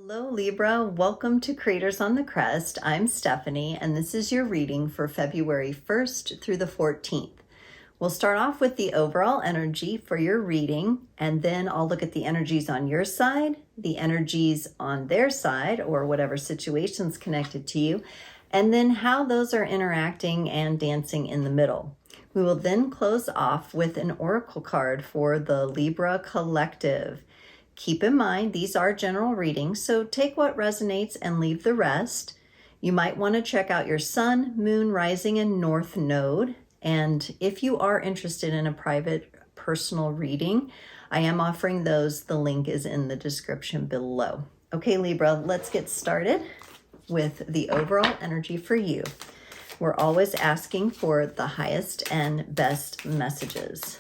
Hello Libra, welcome to Creators on the Crest. I'm Stephanie and this is your reading for February 1st through the 14th. We'll start off with the overall energy for your reading and then I'll look at the energies on your side, the energies on their side or whatever situation's connected to you, and then how those are interacting and dancing in the middle. We will then close off with an oracle card for the Libra collective. Keep in mind, these are general readings, so take what resonates and leave the rest. You might want to check out your sun, moon, rising, and north node. And if you are interested in a private personal reading, I am offering those. The link is in the description below. Okay, Libra, let's get started with the overall energy for you. We're always asking for the highest and best messages.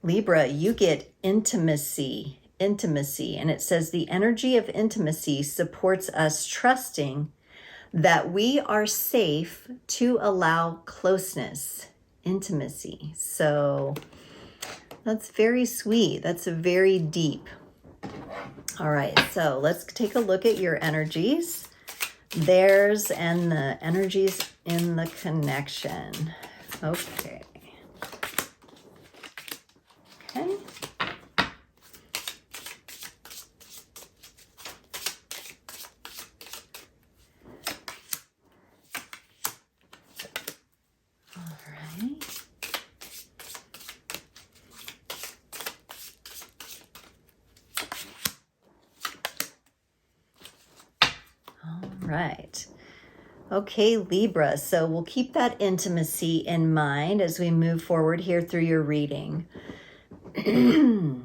Libra, you get intimacy, and it says the energy of intimacy supports us trusting that we are safe to allow closeness, intimacy. So that's very sweet. That's very deep. All right, so let's take a look at your energies. Theirs and the energies in the connection. Okay. Okay. All right. All right. Okay, Libra. So we'll keep that intimacy in mind as we move forward here through your reading. You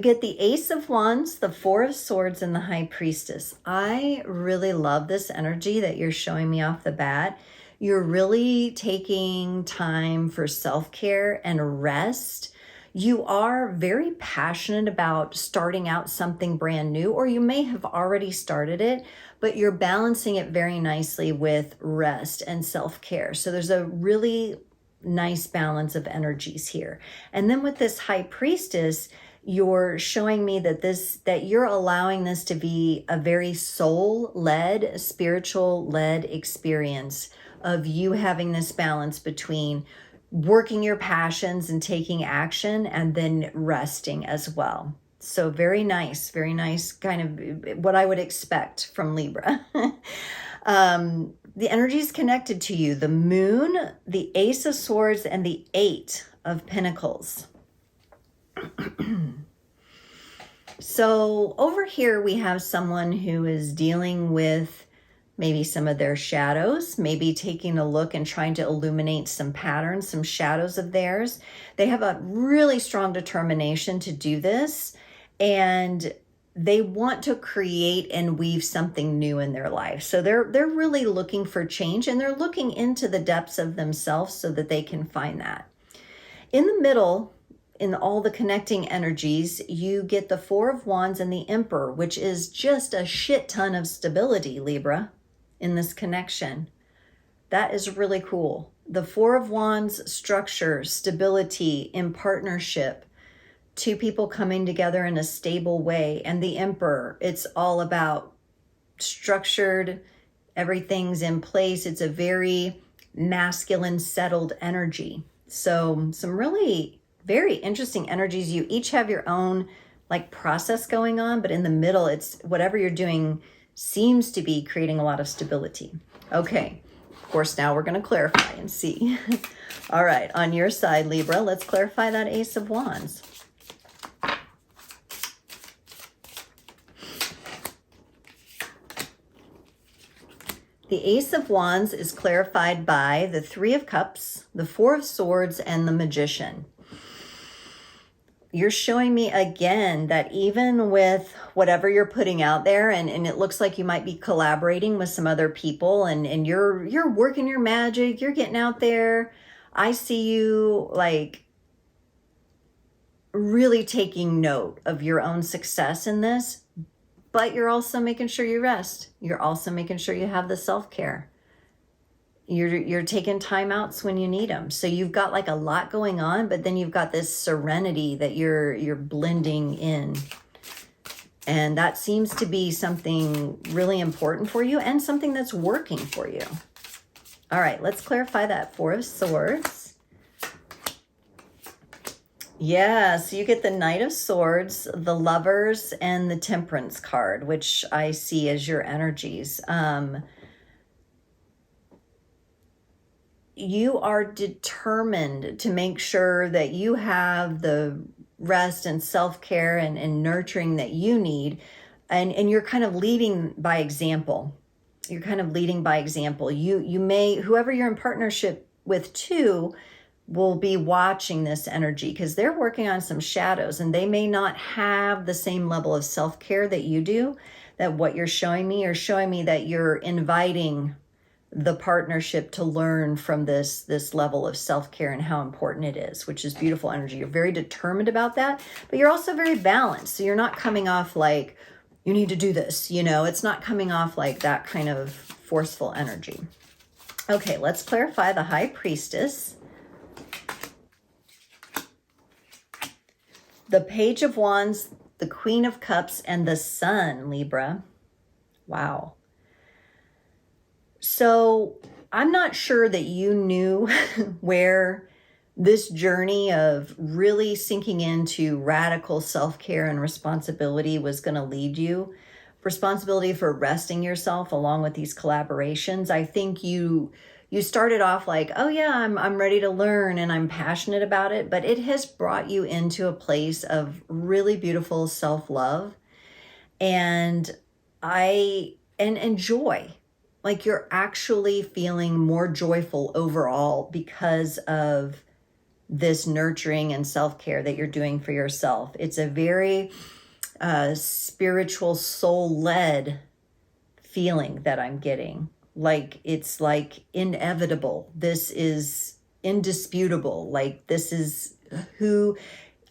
get the Ace of Wands, the Four of Swords, and the High Priestess. I really love this energy that you're showing me off the bat. You're really taking time for self-care and rest. You are very passionate about starting out something brand new, or you may have already started it, but you're balancing it very nicely with rest and self-care. So there's a really nice balance of energies here. And then with this High Priestess, you're showing me that you're allowing this to be a very soul-led, spiritual-led experience of you having this balance between working your passions and taking action and then resting as well. So very nice kind of what I would expect from Libra. The energies connected to you, the Moon, the Ace of Swords, and the Eight of Pentacles. So over here we have someone who is dealing with maybe some of their shadows, maybe taking a look and trying to illuminate some patterns, some shadows of theirs. They have a really strong determination to do this, and they want to create and weave something new in their life. So they're really looking for change, and they're looking into the depths of themselves so that they can find that. In the middle, in all the connecting energies, you get the Four of Wands and the Emperor, which is just a shit ton of stability, Libra, in this connection. That is really cool. The Four of Wands, structure, stability in partnership, two people coming together in a stable way. And the Emperor, it's all about structured, everything's in place. It's a very masculine, settled energy. So some really very interesting energies. You each have your own like process going on, but in the middle, it's whatever you're doing seems to be creating a lot of stability. Okay, of course, now we're going to clarify and see. All right, on your side, Libra, let's clarify that Ace of Wands. The Ace of Wands is clarified by the Three of Cups, the Four of Swords, and the Magician. You're showing me again that even with whatever you're putting out there, and it looks like you might be collaborating with some other people, and you're working your magic, you're getting out there. I see you like really taking note of your own success in this. But you're also making sure you rest. You're also making sure you have the self-care. You're taking timeouts when you need them. So you've got like a lot going on, but then you've got this serenity that you're blending in. And that seems to be something really important for you and something that's working for you. All right, let's clarify that Four of Swords. Yeah, so you get the Knight of Swords, the Lovers, and the Temperance card, which I see as your energies. You are determined to make sure that you have the rest and self-care and nurturing that you need. And you're kind of leading by example. You're kind of leading by example. You may, whoever you're in partnership with too, will be watching this energy because they're working on some shadows and they may not have the same level of self-care that you do. That what you're showing me, that you're inviting the partnership to learn from this level of self-care and how important it is, which is beautiful energy. You're very determined about that, but you're also very balanced. So you're not coming off like you need to do this, you know, it's not coming off like that kind of forceful energy. Okay, let's clarify the High Priestess. The Page of Wands, the Queen of Cups, and the Sun, Libra. Wow. So I'm not sure that you knew where this journey of really sinking into radical self-care and responsibility was going to lead you. Responsibility for resting yourself along with these collaborations. I think you started off like, oh yeah, I'm ready to learn and I'm passionate about it, but it has brought you into a place of really beautiful self-love and joy. Like you're actually feeling more joyful overall because of this nurturing and self-care that you're doing for yourself. It's a very spiritual, soul-led feeling that I'm getting. Like it's like inevitable. This is indisputable. Like this is who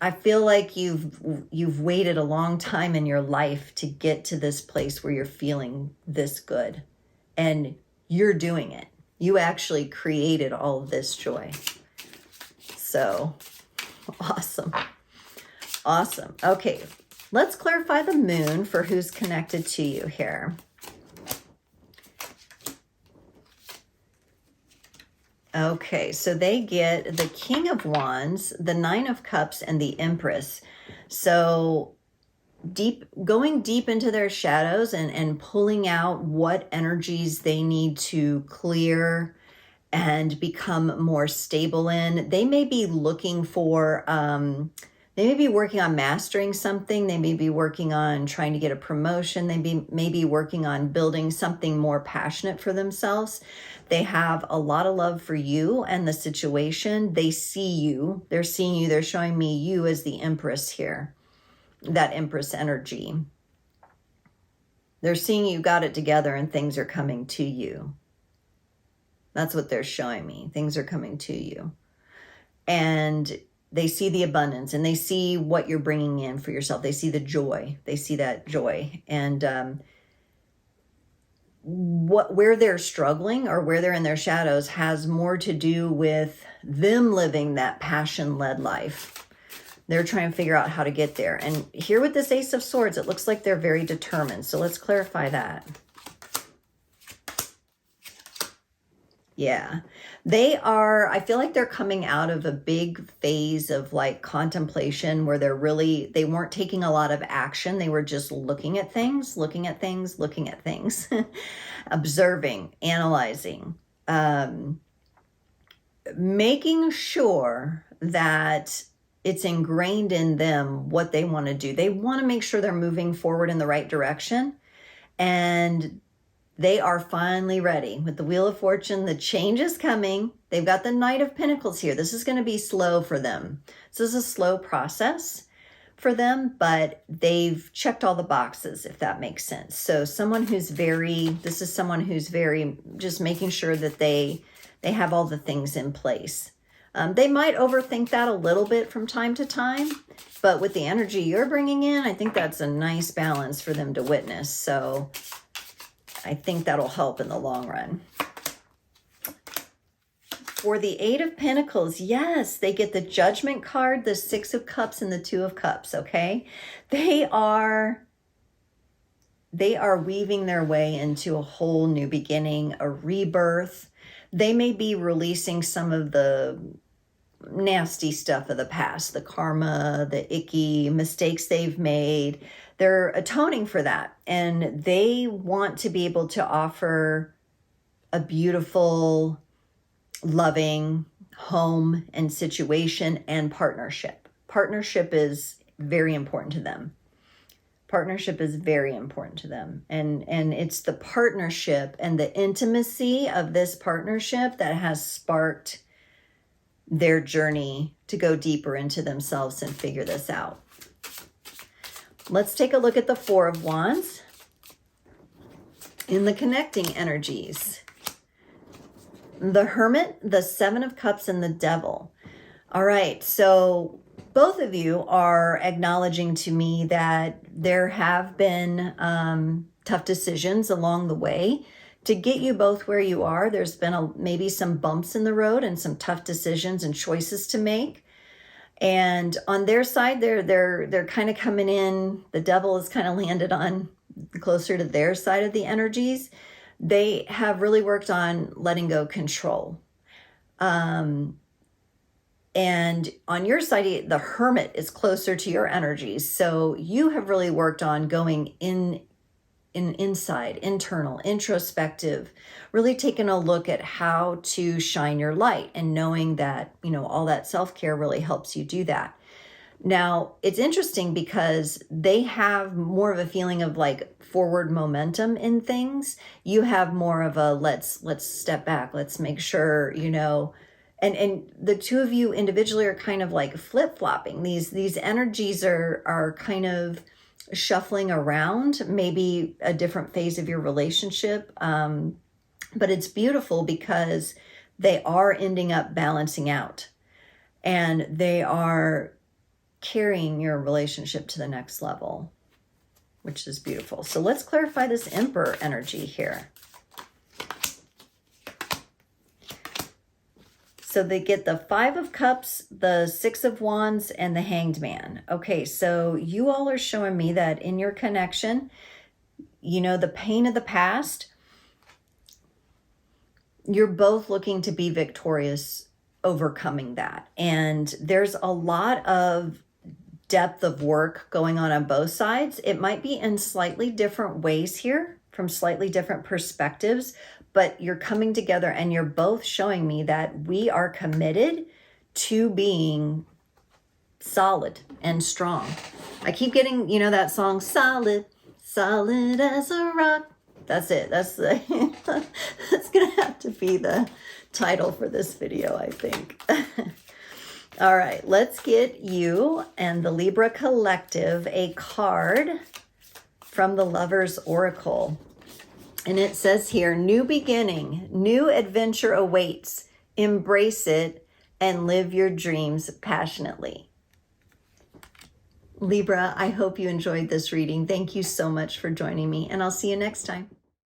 I feel like you've waited a long time in your life to get to this place where you're feeling this good. And you're doing it. You actually created all of this joy. So awesome. Awesome. Okay, let's clarify the Moon for who's connected to you here. Okay, so they get the King of Wands, the Nine of Cups, and the Empress. So going deep into their shadows and pulling out what energies they need to clear and become more stable in. They may be looking for, they may be working on mastering something. They may be working on trying to get a promotion. They may be working on building something more passionate for themselves. They have a lot of love for you and the situation. They see you. They're seeing you. They're showing me you as the Empress here. That Empress energy. They're seeing you got it together and things are coming to you. That's what they're showing me. Things are coming to you. And they see the abundance and they see what you're bringing in for yourself. They see the joy. They see that joy. And where they're struggling or where they're in their shadows has more to do with them living that passion-led life. They're trying to figure out how to get there. And here with this Ace of Swords, it looks like they're very determined. So let's clarify that. Yeah, they are, I feel like they're coming out of a big phase of like contemplation where they weren't taking a lot of action. They were just looking at things, observing, analyzing, making sure that it's ingrained in them what they want to do. They want to make sure they're moving forward in the right direction. And they are finally ready. With the Wheel of Fortune, the change is coming. They've got the Knight of Pentacles here. This is going to be slow for them. This is a slow process for them, but they've checked all the boxes, if that makes sense. So this is someone who's very just making sure that they have all the things in place. They might overthink that a little bit from time to time, but with the energy you're bringing in, I think that's a nice balance for them to witness. So I think that'll help in the long run. for the Eight of Pentacles, yes, they get the Judgment card, the Six of Cups, and the Two of Cups, okay? They are weaving their way into a whole new beginning, a rebirth. They may be releasing some of the nasty stuff of the past, the karma, the icky mistakes they've made. They're atoning for that. And they want to be able to offer a beautiful, loving home and situation and partnership. Partnership is very important to them. Partnership is very important to them. And it's the partnership and the intimacy of this partnership that has sparked their journey to go deeper into themselves and figure this out. Let's take a look at the Four of Wands in the connecting energies. The Hermit, the Seven of Cups, and the Devil. All right, so both of you are acknowledging to me that there have been tough decisions along the way to get you both where you are. There's been maybe some bumps in the road and some tough decisions and choices to make. And on their side, they're kind of coming in. The Devil has kind of landed on closer to their side of the energies. They have really worked on letting go control. And on your side, the Hermit is closer to your energies. So you have really worked on going inside, internal, introspective, really taking a look at how to shine your light and knowing that, you know, all that self-care really helps you do that. Now, it's interesting because they have more of a feeling of like forward momentum in things. You have more of a let's step back. Let's make sure, you know, and the two of you individually are kind of like flip-flopping. These energies are kind of shuffling around, maybe a different phase of your relationship. But it's beautiful because they are ending up balancing out and they are carrying your relationship to the next level, which is beautiful. So let's clarify this Emperor energy here. So they get the Five of Cups, the Six of Wands, and the Hanged Man. Okay, so you all are showing me that in your connection, you know, the pain of the past, you're both looking to be victorious overcoming that. And there's a lot of depth of work going on both sides. It might be in slightly different ways here, from slightly different perspectives, but you're coming together and you're both showing me that we are committed to being solid and strong. I keep getting, you know, that song, solid, solid as a rock. That's it. That's that's gonna have to be the title for this video, I think. All right, let's get you and the Libra Collective a card from the Lover's Oracle. And it says here, new beginning, new adventure awaits. Embrace it and live your dreams passionately. Libra, I hope you enjoyed this reading. Thank you so much for joining me, and I'll see you next time.